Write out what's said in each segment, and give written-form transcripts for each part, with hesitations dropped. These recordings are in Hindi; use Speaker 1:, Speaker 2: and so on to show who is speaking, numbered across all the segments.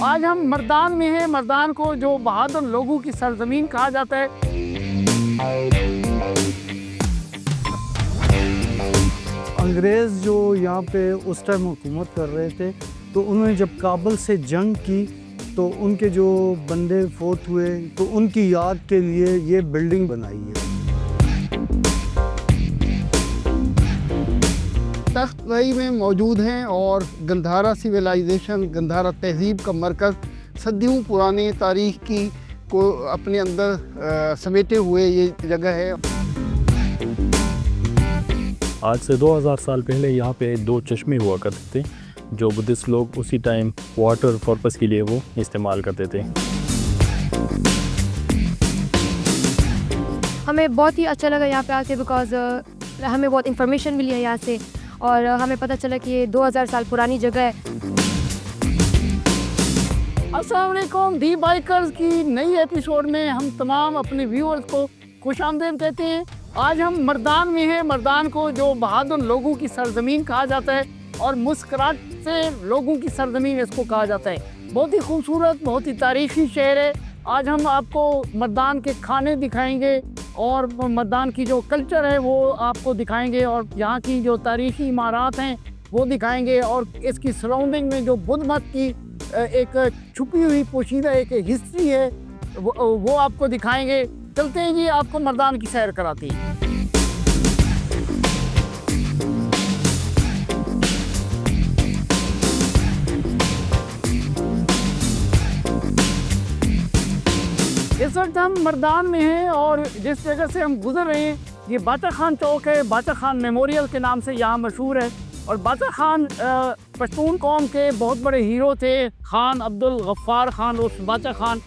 Speaker 1: आज हम मर्दान में हैं। मर्दान को जो बहादुर लोगों की सरजमीन कहा जाता है।
Speaker 2: अंग्रेज़ जो यहाँ पे उस टाइम हुकूमत कर रहे थे, तो उन्होंने जब काबुल से जंग की तो उनके जो बंदे फोत हुए, तो उनकी याद के लिए ये बिल्डिंग बनाई है।
Speaker 3: तख्त नई में मौजूद हैं और गंधारा सिविलाइजेशन, गंधारा तहज़ीब का मरकज़ सदियों पुराने तारीख़ की को अपने अंदर समेटे हुए ये जगह है।
Speaker 4: आज से 2000 साल पहले यहाँ पे 2 चश्मे हुआ करते थे, जो बुद्धिस्ट लोग उसी टाइम वाटर पर्पस के लिए वो इस्तेमाल करते थे।
Speaker 5: हमें बहुत ही अच्छा लगा यहाँ पे आके, बिकॉज़ हमें बहुत इन्फॉर्मेशन मिली है यहाँ से और हमें पता चला कि ये 2000 साल पुरानी जगह है।
Speaker 1: अस्सलाम वालेकुम। दी बाइकर्स की नई एपिसोड में हम तमाम अपने व्यूअर्स को खुशामदीद कहते हैं। आज हम मर्दान में हैं। मर्दान को जो बहादुर लोगों की सरजमीन कहा जाता है और मुस्कुराहट से लोगों की सरजमीन इसको कहा जाता है। बहुत ही खूबसूरत, बहुत ही तारीखी शहर है। आज हम आपको मर्दान के खाने दिखाएंगे और मर्दान की जो कल्चर है वो आपको दिखाएंगे और यहाँ की जो तारीखी इमारत हैं वो दिखाएंगे और इसकी सराउंडिंग में जो बुद्ध मत की एक छुपी हुई पोशीदा एक हिस्ट्री है वो आपको दिखाएंगे। चलते हैं जी, आपको मर्दान की सैर कराती है। इस वक्त हम मर्दान में हैं और जिस जगह से हम गुजर रहे हैं ये बाचा खान चौक है। बाचा खान मेमोरियल के नाम से यहाँ मशहूर है। और बाचा खान पश्तून कौम के बहुत बड़े हीरो थे। खान अब्दुल गफ्फार खान उर्फ बाचा खान,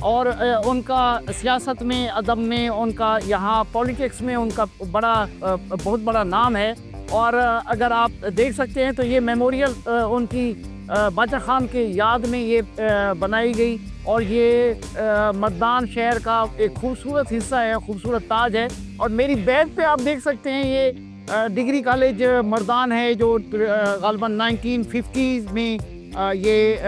Speaker 1: और उनका सियासत में, अदब में, उनका यहाँ पॉलिटिक्स में उनका बहुत बड़ा नाम है। और अगर आप देख सकते हैं तो ये मेमोरियल उनकी बाचा खान के याद में ये बनाई गई और ये मर्दान शहर का एक खूबसूरत हिस्सा है, खूबसूरत ताज है। और मेरी बैक पे आप देख सकते हैं ये डिग्री कॉलेज मर्दान है जो ग़ालिबन 1950s में ये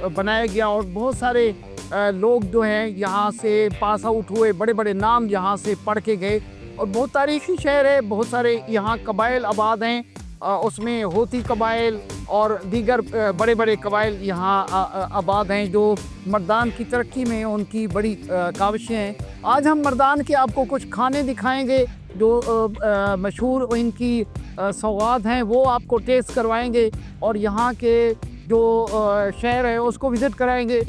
Speaker 1: बनाया गया और बहुत सारे लोग जो हैं यहाँ से पास आउट हुए, बड़े बड़े नाम यहाँ से पढ़ के गए। और बहुत तारीखी शहर है, बहुत सारे यहाँ कबाइल आबाद हैं, उसमें होती कबाइल और दीगर बड़े बड़े कबाइल यहाँ आबाद हैं जो मर्दान की तरक्की में उनकी बड़ी काविशें हैं। आज हम मर्दान के आपको कुछ खाने दिखाएंगे जो मशहूर इनकी सौगात हैं वो आपको टेस्ट करवाएंगे और यहाँ के जो शहर है उसको विज़िट कराएंगे।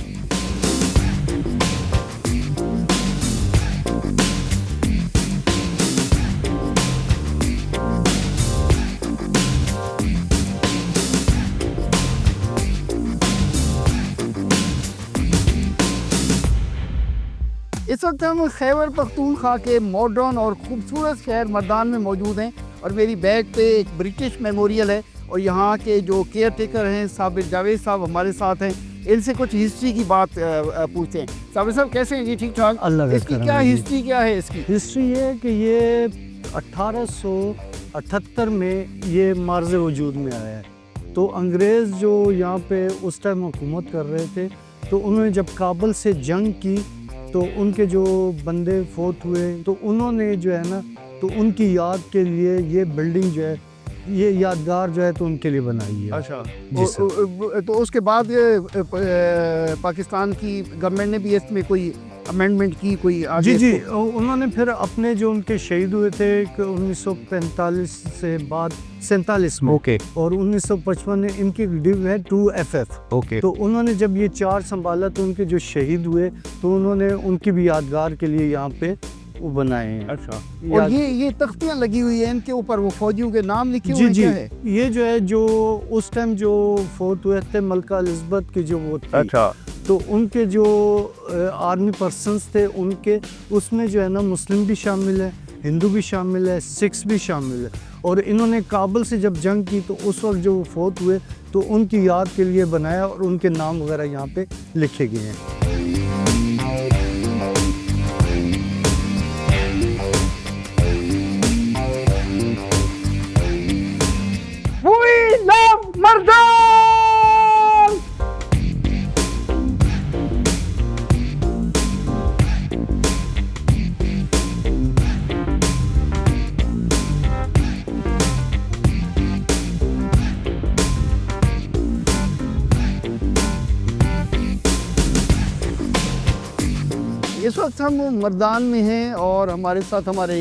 Speaker 1: इस वक्त हम खैबर पख्तूनख्वा के मॉडर्न और ख़ूबसूरत शहर मर्दान में मौजूद हैं और मेरी बैक पे एक ब्रिटिश मेमोरियल है और यहाँ के जो केयर टेकर हैं साबिर जावेद साहब हमारे साथ हैं। इनसे कुछ हिस्ट्री की बात पूछते हैं। साबिर साहब कैसे हैं जी? ठीक ठाक।
Speaker 2: अल्लाह
Speaker 3: इसकी क्या हिस्ट्री क्या है? इसकी
Speaker 2: हिस्ट्री ये है कि ये 1878 में ये मार्ज़ वजूद में आया है। तो अंग्रेज़ जो यहाँ पे उस टाइम हुकूमत कर रहे थे, तो उन्होंने जब काबुल से जंग की तो उनके जो बंदे फोत हुए, तो उन्होंने जो है ना, तो उनकी याद के लिए ये बिल्डिंग जो है, ये यादगार जो है तो उनके लिए बनाई है।
Speaker 3: अच्छा, तो उसके बाद पाकिस्तान की गवर्नमेंट ने भी इसमें कोई अमेंडमेंट की कोई आगे?
Speaker 2: जी, उन्होंने फिर अपने जो उनके शहीद हुए थे 1945 से बाद 47 में,
Speaker 6: ओके,
Speaker 2: और 1955 में इनकी डिव है 2FF,
Speaker 6: ओके।
Speaker 2: तो उन्होंने जब ये 4 संभाला तो उनके जो शहीद हुए तो उन्होंने उनकी भी यादगार के लिए यहाँ पे वो बनाए हैं।
Speaker 3: अच्छा, और ये तख्तियाँ लगी हुई है इनके ऊपर, वो फौजियों के नाम लिखे हुए
Speaker 2: जी,
Speaker 3: क्या है?
Speaker 2: ये जो है जो उस टाइम जो फोत हुए थे मलका एलिज़ाबेथ की जो वो थी,
Speaker 6: अच्छा,
Speaker 2: तो उनके जो आर्मी पर्सन्स थे उनके उसमें जो है ना मुस्लिम भी शामिल है, हिंदू भी शामिल है, सिख्स भी शामिल है। और इन्होंने काबुल से जब जंग की तो उस वक्त जो फोत हुए तो उनकी याद के लिए बनाया और उनके नाम वगैरह यहाँ पे लिखे गए हैं।
Speaker 1: We love Mardan.
Speaker 3: इस वक्त हम मर्दान में हैं और हमारे साथ हमारे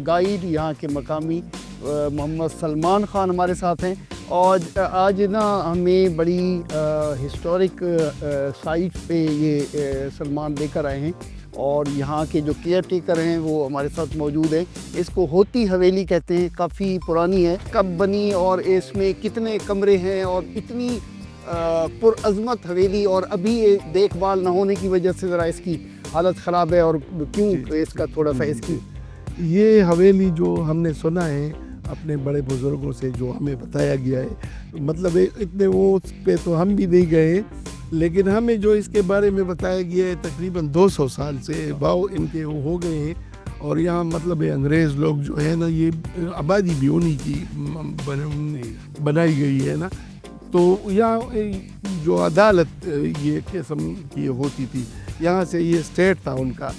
Speaker 3: गाइड यहाँ के मकामी मोहम्मद सलमान ख़ान हमारे साथ हैं। और आज ना हमें बड़ी हिस्टोरिक साइट पे ये सलमान लेकर आए हैं और यहाँ के जो केयर टेकर हैं वो हमारे साथ मौजूद हैं। इसको होती हवेली कहते हैं, काफ़ी पुरानी है, कब बनी और इसमें कितने कमरे हैं और इतनी पुरअज़मत हवेली, और अभी ये देखभाल ना होने की वजह से ज़रा इसकी हालत ख़राब है। और क्यों इसका थोड़ा सा इसकी
Speaker 6: ये हवेली जो हमने सुना है अपने बड़े बुज़ुर्गों से, जो हमें बताया गया है, मतलब इतने वो उस पे तो हम भी नहीं गए, लेकिन हमें जो इसके बारे में बताया गया है तकरीबन 200 साल से भाव इनके वो हो गए हैं। और यहाँ मतलब अंग्रेज़ लोग जो है ना, ये आबादी भी उन्हीं की बनाई गई है ना। तो यहाँ जो अदालत ये किस्म की होती थी, यहाँ से ये स्टेट था उनका,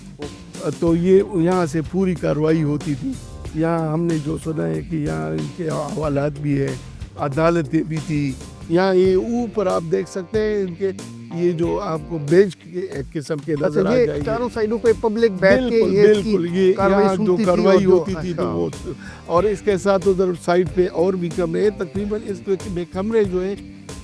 Speaker 6: तो ये यहाँ से पूरी कार्रवाई होती थी। यहाँ हमने जो सुना है कि यहाँ इनके हवालात भी है, अदालतें भी थी। यहाँ ये ऊपर आप देख सकते हैं इनके ये जो आपको बेंच के किस्म के नजर आ जाएंगे,
Speaker 3: चारों साइडों पे पब्लिक बैठ के
Speaker 6: बिल्कुल ये यहाँ जो कार्रवाई होती थी तो वो, और इसके साथ उधर साइड पे और भी कमरे हैं। तकरीबन इस पे कमरे जो है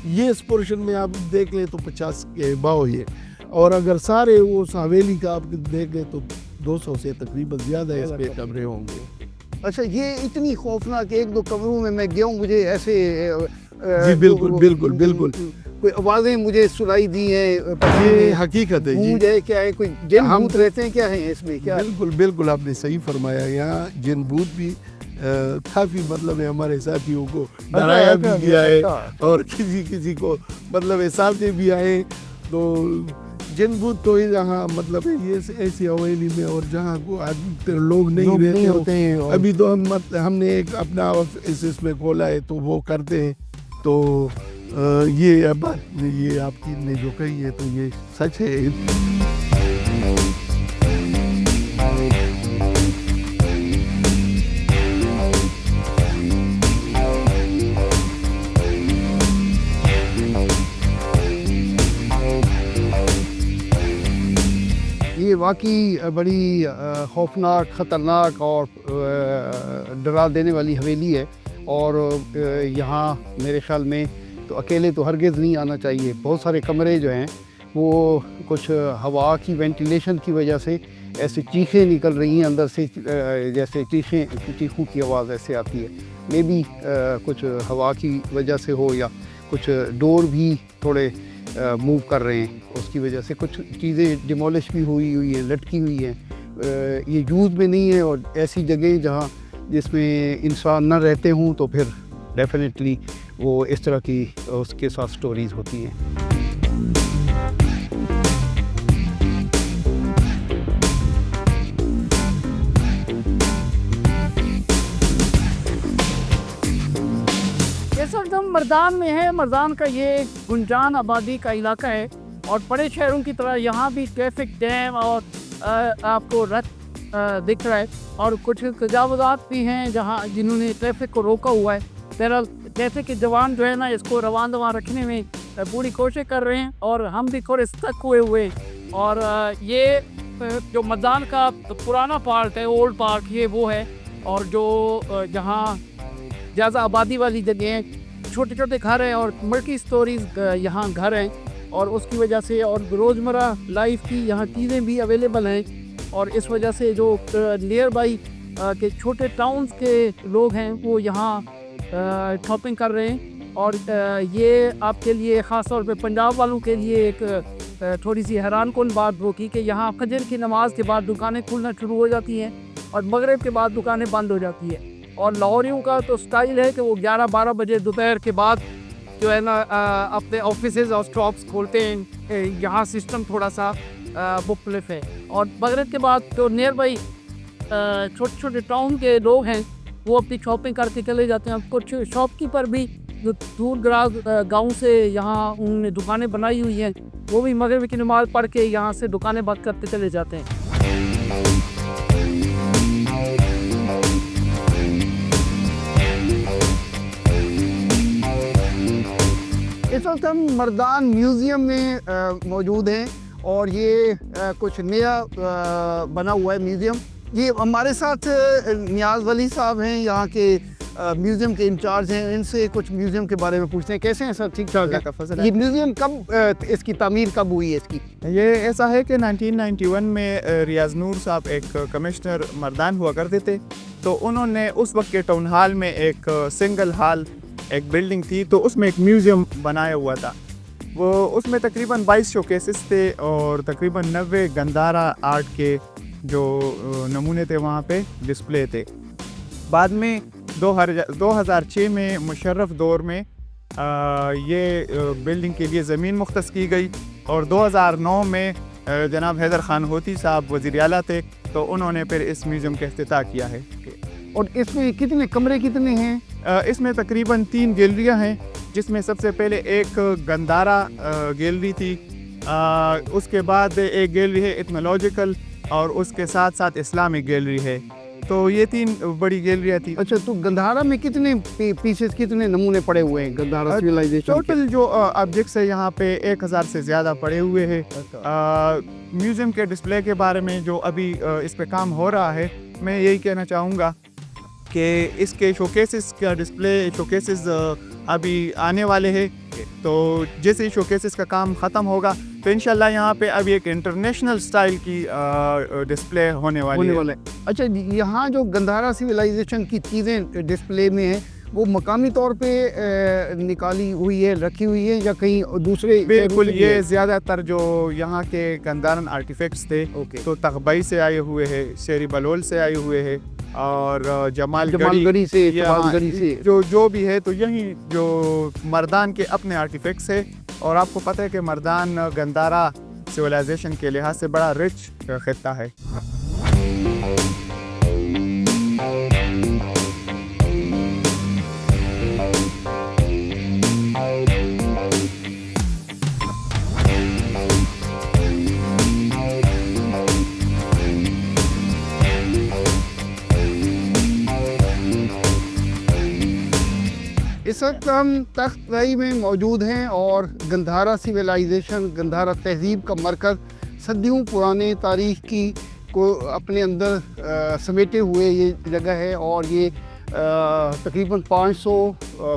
Speaker 6: ये इस पोर्शन में आप देख लें तो 50 के भाव है, और अगर सारे वो हवेली का आप देख लें तो 200 से तकरीबन ज़्यादा इस पे कमरे होंगे।
Speaker 3: अच्छा, ये इतनी खौफनाक, एक दो कमरों में मैं गया हूँ, मुझे ऐसे
Speaker 6: जी बिल्कुल बिल्कुल बिल्कुल
Speaker 3: कोई आवाज़ें मुझे सुनाई दी हैं।
Speaker 6: ये हकीकत है जी।
Speaker 3: है क्या है, कोई जिन भूत रहते हैं क्या है इसमें, क्या?
Speaker 6: बिल्कुल बिल्कुल आपने सही फरमाया। यहाँ जिन भूत भी काफ़ी मतलब है हमारे साथियों को डराया भी गया है, और किसी को मतलब सामने भी आए तो जिन भूत तो यहाँ मतलब ये ऐसी हवेली में और जहाँ को लोग नहीं रहते होते हैं। अभी तो हमने एक अपना इसमें खोला है तो वो करते हैं। तो ये बात ये आपकी ने जो कही है तो ये सच है।
Speaker 3: ये वाकई बड़ी खौफनाक, ख़तरनाक और डरा देने वाली हवेली है। और यहाँ मेरे ख़्याल में तो अकेले तो हरगिज़ नहीं आना चाहिए। बहुत सारे कमरे जो हैं वो कुछ हवा की वेंटिलेशन की वजह से ऐसे चीखें निकल रही हैं अंदर से, जैसे चीखों की आवाज़ ऐसे आती है। मे बी कुछ हवा की वजह से हो, या कुछ डोर भी थोड़े मूव कर रहे हैं, उसकी वजह से कुछ चीज़ें डिमोलिश भी हुई है, लटकी हुई हैं। ये यूज़ में नहीं है, और ऐसी जगह जहाँ जिसमें इंसान न रहते हों तो फिर डेफिनेटली वो इस तरह की उसके साथ स्टोरीज़ होती हैं।
Speaker 1: इस वक्त हम मर्दान में है। मर्दान का ये एक गुंजान आबादी का इलाका है, और बड़े शहरों की तरह यहाँ भी ट्रैफिक जैम और आपको रथ दिख रहा है, और कुछ तजावुज़ात भी हैं जहाँ जिन्होंने ट्रैफिक को रोका हुआ है। बहरहाल ट्रैफिक के जवान जो है ना, इसको रवान दवान रखने में पूरी कोशिश कर रहे हैं, और हम भी थोड़े स्टक हुए हुए हैं। और ये जो मर्दान का पुराना पार्क है, ओल्ड पार्क, ये वो है। और जो जहाँ ज़्यादा आबादी वाली जगह हैं, छोटे छोटे घर हैं और मल्टी स्टोरीज़ यहाँ घर हैं, और उसकी वजह से और रोज़मर्रा लाइफ की यहाँ चीज़ें भी अवेलेबल हैं। और इस वजह से जो नियर बाई के छोटे टाउन्स के लोग हैं वो यहाँ शॉपिंग कर रहे हैं। और ये आपके लिए ख़ास तौर पे पंजाब वालों के लिए एक थोड़ी सी हैरान कुन बात होगी कि यहाँ फजर की नमाज़ के बाद दुकानें खुलना शुरू हो जाती हैं, और मगरिब के बाद दुकानें बंद हो जाती है। और लाहौरियों का तो स्टाइल है कि वो 11-12 बजे दोपहर के बाद जो है ना अपने ऑफिसेज और शॉप्स खोलते हैं। यहाँ सिस्टम थोड़ा सा मुख्तलिफ है। और मगरिब के बाद जो नियर बाई छोटे छोटे टाउन के लोग हैं वो अपनी शॉपिंग करके चले जाते हैं। कुछ शॉपकीपर भी जो दूर दराज गाँव से यहाँ उन्होंने दुकानें बनाई हुई हैं, वो भी मगरिब की नमाज़ पढ़ के यहाँ से दुकानें बंद करते चले जाते हैं।
Speaker 3: इस वक्त हम मर्दान म्यूज़ियम में मौजूद हैं, और ये कुछ नया बना हुआ है म्यूज़ियम। ये हमारे साथ नियाज़ वली साहब हैं, यहाँ के म्यूज़ियम के इंचार्ज हैं। इनसे कुछ म्यूज़ियम के बारे में पूछते हैं। कैसे हैं सर? ठीक ठाक है। ये म्यूज़ियम कब इसकी तामीर कब हुई है इसकी?
Speaker 7: ये ऐसा है कि 1991 में रियाज नूर साहब एक कमिश्नर मर्दान हुआ करते थे, तो उन्होंने उस वक्त के टाउन हॉल में एक सिंगल हॉल एक बिल्डिंग थी, तो उसमें एक म्यूज़ियम बनाया हुआ था। वो उसमें तकरीबन 22 शोकेसेस थे और तकरीबन 90 गंधारा आर्ट के जो नमूने थे वहाँ पे डिस्प्ले थे। बाद में 2006 में मुशर्रफ दौर में ये बिल्डिंग के लिए ज़मीन मुख्तस की गई और 2009 में जनाब हैदर खान होती साहब वज़ीर आला थे, तो उन्होंने फिर इस म्यूज़ियम का इफ्तिताह किया है।
Speaker 3: और इसमें कितने कमरे कितने हैं?
Speaker 7: इसमें तकरीबन 3 गैलरियाँ हैं, जिसमें सबसे पहले एक गंधारा गैलरी थी, उसके बाद एक गैलरी है इथनोलॉजिकल और उसके साथ साथ इस्लामिक गैलरी है। तो ये 3 बड़ी गैलरियाँ थी।
Speaker 3: अच्छा, तो गंधारा में कितने पीसेस, कितने नमूने पड़े हुए हैं गंधारा सिविलाइजेशन?
Speaker 7: टोटल जो ऑब्जेक्ट्स है यहाँ पे 1000 से ज़्यादा पड़े हुए हैं। म्यूज़ियम के डिस्प्ले के बारे में जो अभी इस पे काम हो रहा है, मैं यही कहना चाहूँगा कि इसके शोकेसेस का डिस्प्ले शोकेसेस अभी आने वाले हैं। तो जैसे ही शोकेसेस का काम ख़त्म होगा तो इंशाल्लाह यहाँ पे अभी एक इंटरनेशनल स्टाइल की डिस्प्ले होने वाली है।
Speaker 3: अच्छा, यहाँ जो गंधारा सिविलाइजेशन की चीज़ें डिस्प्ले में हैं, वो मकामी तौर पे निकाली हुई है, रखी हुई है, या कहीं दूसरे?
Speaker 7: बिल्कुल, ये ज़्यादातर जो यहाँ के गंधारन आर्टिफैक्ट्स थे तो तखबई से आए हुए हैं, शेरी बलोल से आए हुए हैं और जमालगढ़ी से जो भी है, तो यही जो मर्दान के अपने आर्टिफैक्ट्स है। और आपको पता है कि मर्दान गंधारा सिविलाइजेशन के लिहाज से बड़ा रिच खित्ता है।
Speaker 3: इस वक्त हम तख्त भाई में मौजूद हैं और गंधारा सिविलाइजेशन, गंधारा तहज़ीब का मरकज़ सदियों पुराने तारीख़ की को अपने अंदर समेटे हुए ये जगह है। और ये तकरीबन 500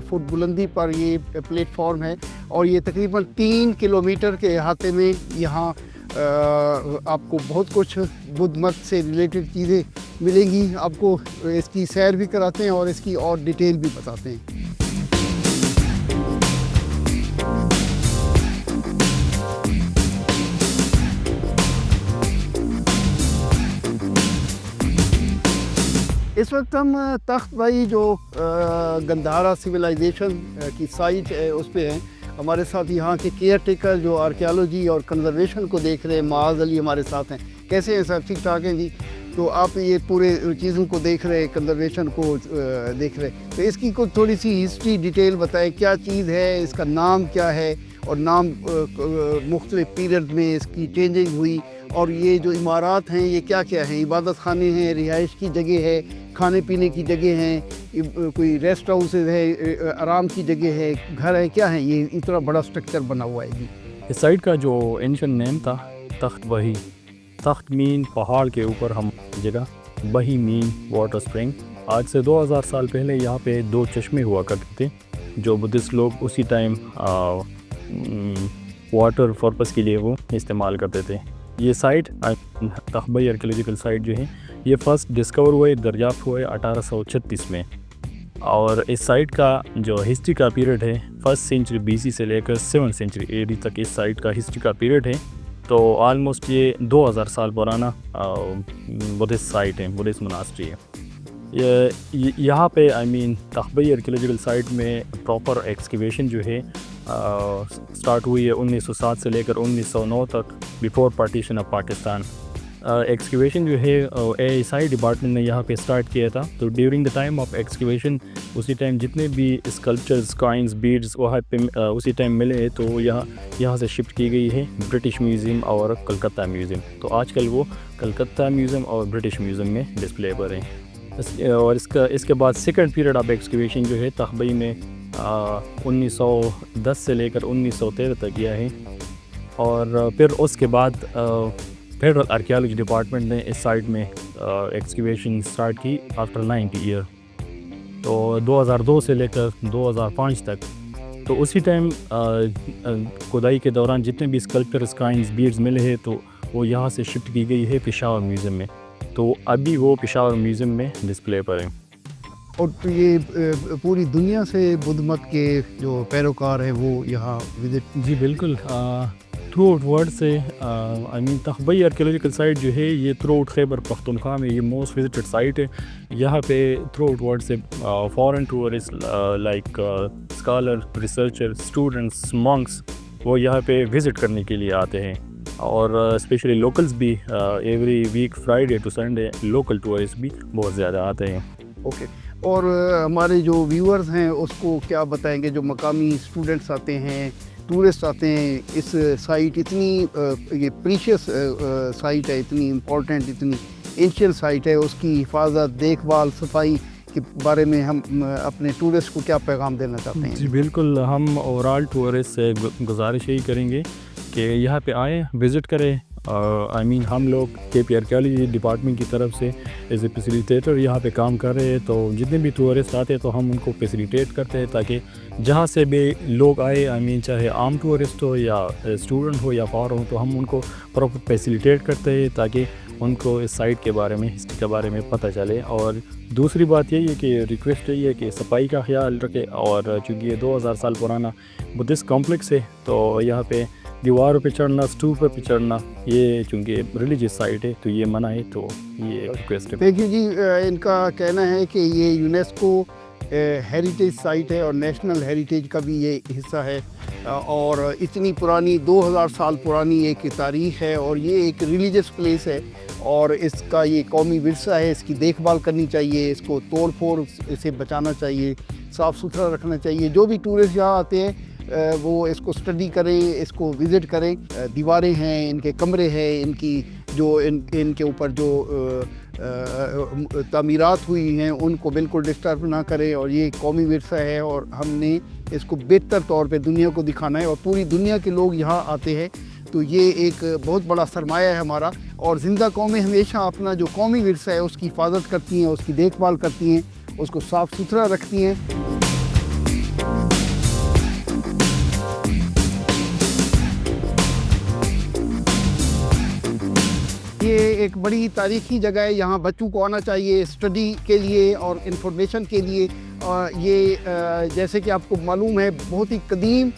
Speaker 3: फुट बुलंदी पर ये प्लेटफॉर्म है और ये तकरीबन 3 किलोमीटर के अहाते में यहाँ आपको बहुत कुछ बुद्ध मत से रिलेटेड चीज़ें मिलेंगी। आपको इसकी सैर भी कराते हैं और इसकी और डिटेल भी बताते हैं। इस वक्त हम तख्त भाई जो गंधारा सिविलाइजेशन की साइट है उस पे हैं। हमारे साथ यहाँ के केयर टेकर जो आर्कियोलॉजी और कंजर्वेशन को देख रहे हैं, माज अली हमारे साथ हैं। कैसे हैं सर? ठीक ठाक हैं जी। तो आप ये पूरे चीज़ों को देख रहे हैं, कंजर्वेशन को देख रहे हैं, तो इसकी कुछ थोड़ी सी हिस्ट्री डिटेल बताएं। क्या चीज़ है, इसका नाम क्या है और नाम मुख्तलिफ पीरियड में इसकी चेंजिंग हुई, और ये जो इमारत हैं ये क्या क्या हैं? इबादत खाने हैं, रिहाइश की जगह है, खाने पीने की जगह हैं, कोई रेस्ट हाउस है, आराम की जगह है, घर है, क्या है ये इतना बड़ा स्ट्रक्चर बना हुआ है जी?
Speaker 4: इस साइड का जो एंशिएंट नेम था तख्त बही, तख्त मीन पहाड़ के ऊपर हम जगह, बही मीन वाटर स्प्रिंग। आज से 2000 साल पहले यहाँ पे 2 चश्मे हुआ करते थे, जो बुद्धिस्ट लोग उसी टाइम वाटर पर्पस के लिए वो इस्तेमाल करते थे। ये साइट तखबई आर्कियोलॉजिकल साइट जो है ये फर्स्ट डिस्कवर हुए, दरियाफ्त हुए 1836 में। और इस साइट का जो हिस्ट्री का पीरियड है 1st सेंचुरी BC से लेकर 7th सेंचुरी AD तक इस साइट का हिस्ट्री का पीरियड है। तो ऑलमोस्ट ये 2000 साल पुराना बुद्धिस्ट साइट है, बुद्धिस्ट मोनास्ट्री है। यहाँ पे तखबई आर्कियोलॉजिकल साइट में प्रॉपर एक्सकेवेशन जो है स्टार्ट हुई है 1907 से लेकर 1909 तक, before partition of Pakistan. Excavation जो है ASI डिपार्टमेंट ने यहाँ पे स्टार्ट किया था। तो during the time of excavation उसी टाइम जितने भी स्कल्पचर्स, कॉइन्स, बीड्स वहाँ पे उसी टाइम मिले, तो यहाँ से शिफ्ट की गई है ब्रिटिश म्यूज़ियम और कलकत्ता म्यूज़ियम। तो आजकल वो कलकत्ता म्यूज़ियम और ब्रिटिश म्यूज़ियम में डिस्प्ले पर हैं। और इसके बाद सेकंड पीरियड ऑफ एक्सकेवेशन जो है तखबई में 1910 से लेकर 1913 तक गया है। और फिर उसके बाद फेडरल आर्कियोलॉजी डिपार्टमेंट ने इस साइट में एक्सकवेशन स्टार्ट की आफ्टर 90 ईयर। तो 2002 से लेकर 2005 तक, तो उसी टाइम खुदाई के दौरान जितने भी स्कल्पचर स्क्राइंस बीड्स मिले हैं तो वो यहाँ से शिफ्ट की गई है पेशावर म्यूज़ियम में। तो अभी वो पेशावर म्यूज़ियम में डिस्प्ले पर है।
Speaker 3: और ये पूरी दुनिया से बुद्ध मत के जो पैरोकार हैं वो यहाँ विजिट।
Speaker 4: जी बिल्कुल, थ्रू आउट वर्ल्ड से आई मीन तखबई आर्कियोलॉजिकल साइट जो है ये थ्रू आउट खैबर पख्तूनख्वा में ये मोस्ट विजिटेड साइट है। यहाँ पे थ्रू आउट वर्ल्ड से foreign tourist like scholar, researcher, students, Monks वो यहाँ पे विज़िट करने के लिए आते हैं। और स्पेशली लोकल्स भी every week Friday to Sunday local tourist भी बहुत ज़्यादा आते हैं।
Speaker 3: ओके, और हमारे जो व्यूअर्स हैं उसको क्या बताएंगे, जो मकामी स्टूडेंट्स आते हैं, टूरिस्ट आते हैं, इस साइट इतनी ये प्रीशियस साइट है, इतनी इम्पोर्टेंट, इतनी एंशिएंट साइट है, उसकी हिफाजत, देखभाल, सफाई के बारे में हम अपने टूरिस्ट को क्या पैगाम देना चाहते हैं?
Speaker 4: जी बिल्कुल, हम ओवरऑल टूरिस्ट से गुजारिश यही करेंगे कि यहाँ पे आएँ, विज़िट करें। आई मीन हम लोग KP आर्कियोलॉजी डिपार्टमेंट की तरफ से एज ए फैसिलिटेटर यहाँ पे काम कर रहे हैं। तो जितने भी टूरिस्ट आते हैं तो हम उनको फैसिलिटेट करते हैं ताकि जहाँ से भी लोग आए, आई मीन चाहे आम टूरिस्ट हो या स्टूडेंट हो या फॉरेन हो, तो हम उनको प्रॉपर फैसिलिटेट करते हैं ताकि उनको इस साइट के बारे में, हिस्ट्री के बारे में पता चले। और दूसरी बात यही है कि रिक्वेस्ट यही है कि सफाई का ख्याल रखें। और चूँकि ये 2000 साल पुराना बुद्धिस्ट कॉम्प्लेक्स है तो यहाँ पे दीवारों पे चढ़ना, स्तूप पे चढ़ना, ये चूँकि रिलीजियस साइट है तो ये मना है। तो ये रिक्वेस्ट है।
Speaker 3: देखिए जी, इनका कहना है कि ये यूनेस्को हेरिटेज साइट है और नेशनल हेरिटेज का भी ये हिस्सा है। और इतनी पुरानी 2000 साल पुरानी एक तारीख़ है और ये एक रिलीजियस प्लेस है और इसका ये कौमी विरसा है। इसकी देखभाल करनी चाहिए, इसको तोड़ फोड़ इसे बचाना चाहिए, साफ़ सुथरा रखना चाहिए। जो भी टूरिस्ट यहाँ आते हैं वो इसको स्टडी करें, इसको विज़िट करें। दीवारें हैं, इनके कमरे हैं, इनकी जो इनके ऊपर जो तामीरात हुई हैं उनको बिल्कुल डिस्टर्ब ना करें। और ये कौमी विरसा है और हमने इसको बेहतर तौर पे दुनिया को दिखाना है और पूरी दुनिया के लोग यहाँ आते हैं। तो ये एक बहुत बड़ा सरमाया है हमारा। और ज़िंदा कौमें हमेशा अपना जो कौमी विरसा है उसकी हिफाजत करती हैं, उसकी देखभाल करती हैं, उसको साफ़ सुथरा रखती हैं। ये एक बड़ी तारीख़ी जगह है, यहाँ बच्चों को आना चाहिए स्टडी के लिए और इन्फॉर्मेशन के लिए। ये जैसे कि आपको मालूम है बहुत ही कदीम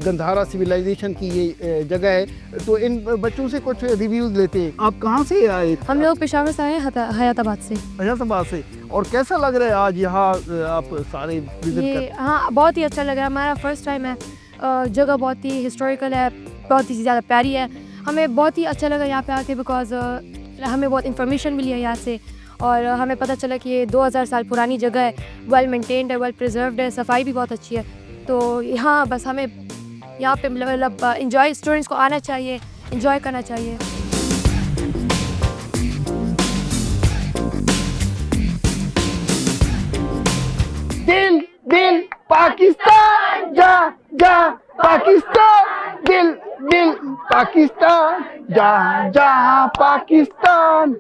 Speaker 3: गंधारा सिविलाइजेशन की ये जगह है। तो इन बच्चों से कुछ रिव्यूज़ लेते हैं। आप कहाँ से आए?
Speaker 5: हम लोग पेशावर से आए, हयाताबाद से।
Speaker 3: हयाताबाद से। और कैसा लग रहा है आज यहाँ आप सारे विजिट
Speaker 5: ये? हाँ, बहुत ही अच्छा लग रहा है। हमारा फर्स्ट टाइम है। जगह बहुत ही हिस्टोरिकल है, बहुत ही ज़्यादा प्यारी है। हमें बहुत ही अच्छा लगा यहाँ पे आके बिकॉज़ हमें बहुत इन्फॉर्मेशन मिली है यहाँ से और हमें पता चला कि ये 2000 साल पुरानी जगह है, वेल मेंटेन्ड है, वेल प्रिजर्व्ड है, सफाई भी बहुत अच्छी है। तो यहाँ बस हमें यहाँ पे मतलब इंजॉय, स्टूडेंट्स को आना चाहिए, इंजॉय करना चाहिए।
Speaker 3: दिल दिल पाकिस्तान, जा जा पाकिस्तान, दिल दिल पाकिस्तान, जहाँ जहाँ पाकिस्तान।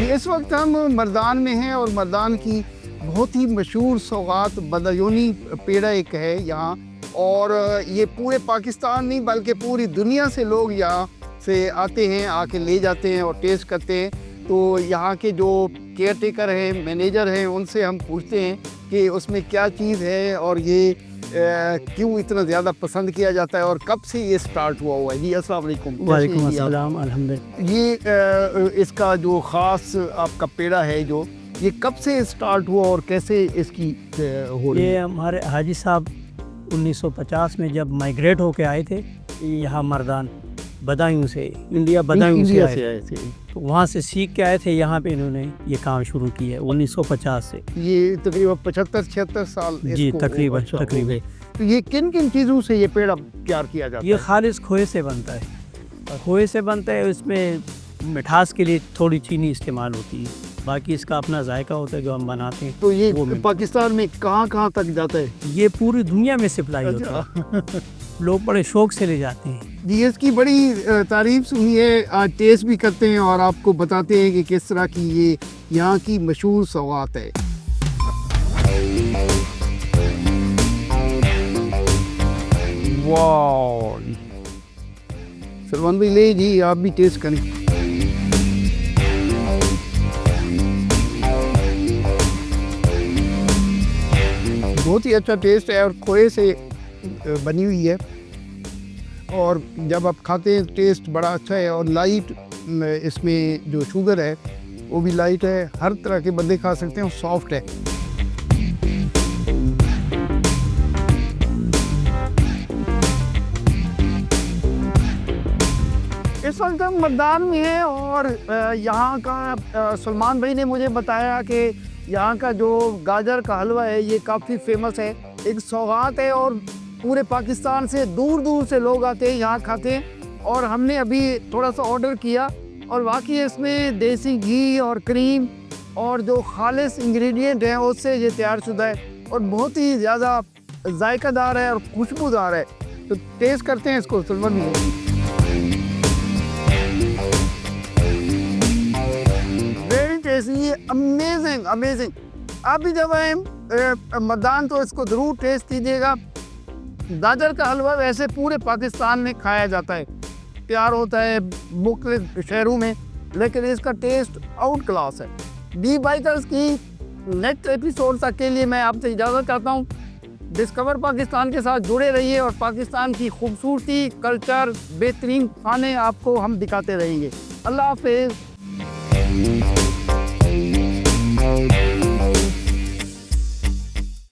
Speaker 3: इस वक्त हम मर्दान में हैं और मर्दान की बहुत ही मशहूर सौगात बदायूनी पेड़ा एक है यहाँ। और ये पूरे पाकिस्तान नहीं बल्कि पूरी दुनिया से लोग यहाँ से आते हैं, आके ले जाते हैं और टेस्ट करते हैं। तो यहाँ के जो केयर टेकर हैं, मैनेजर हैं, उनसे हम पूछते हैं कि उसमें क्या चीज़ है और ये क्यों इतना ज़्यादा पसंद किया जाता है और कब से ये स्टार्ट हुआ है। जी अस्सलाम वालेकुम।
Speaker 2: वालेकुम अस्सलाम, अल्हम्दुलिल्लाह।
Speaker 3: ये इसका जो ख़ास आपका पेड़ा है जो ये कब से स्टार्ट हुआ और कैसे इसकी हो रही है?
Speaker 2: ये हमारे हाजी साहब 1950 में जब माइग्रेट होके आए थे यहाँ मर्दान, बदायूं से, इंडिया बदायूं से आए थे। तो वहाँ से सीख के आए थे, यहाँ पे इन्होंने ये काम शुरू किया 1950 से।
Speaker 3: ये तकरीबन 75-76 साल
Speaker 2: जी, तकरीबन।
Speaker 3: तो ये किन किन चीज़ों से ये पेड़ अब तैयार किया जाता
Speaker 8: ये
Speaker 3: है?
Speaker 8: खालिश खोए से बनता है। खोए से बनता है, इसमें मिठास के लिए थोड़ी चीनी इस्तेमाल होती है, बाकी इसका अपना जायका होता है जो हम बनाते हैं।
Speaker 3: तो ये
Speaker 8: वो मिलता
Speaker 3: पाकिस्तान में कहाँ कहाँ तक जाता है?
Speaker 8: ये पूरी दुनिया में सप्लाई होता है। लोग बड़े शौक से ले जाते हैं।
Speaker 3: जी, इसकी बड़ी तारीफ सुनी है, आज टेस्ट भी करते हैं और आपको बताते हैं कि किस तरह की ये यहाँ की मशहूर सौगात है। वाह, सलमान भाई ले जी, आप भी टेस्ट करें। बहुत ही अच्छा टेस्ट है और खोए से बनी हुई है, और जब आप खाते हैं टेस्ट बड़ा अच्छा है। और लाइट इसमें जो शुगर है वो भी लाइट है, हर तरह के बंदे खा सकते हैं और सॉफ्ट है। इस वक्त हम मैदान में हैं और यहाँ का सलमान भाई ने मुझे बताया कि यहाँ का जो गाजर का हलवा है ये काफ़ी फेमस है, एक सौगात है और पूरे पाकिस्तान से दूर दूर से लोग आते हैं यहाँ खाते हैं। और हमने अभी थोड़ा सा ऑर्डर किया और वाकई इसमें देसी घी और क्रीम और जो खालिस इंग्रेडिएंट हैं उससे ये तैयार शुदा है और बहुत ही ज़्यादा जायकादार है और खुशबूदार है। तो टेस्ट करते हैं इसको सलमान भाई। Very tasty, amazing amazing. आप भी जब आए मैदान तो इसको ज़रूर टेस्ट कीजिएगा। गाजर का हलवा वैसे पूरे पाकिस्तान में खाया जाता है, तैयार होता है मुख्तलिफ शहरों में, लेकिन इसका टेस्ट आउट क्लास है। दी बाइकर्स की नेक्स्ट एपिसोड तक के लिए मैं आपसे इजाज़त चाहता हूँ। डिस्कवर पाकिस्तान के साथ जुड़े रहिए और पाकिस्तान की खूबसूरती, कल्चर, बेहतरीन खाने आपको हम दिखाते रहेंगे। अल्लाह हाफिज़।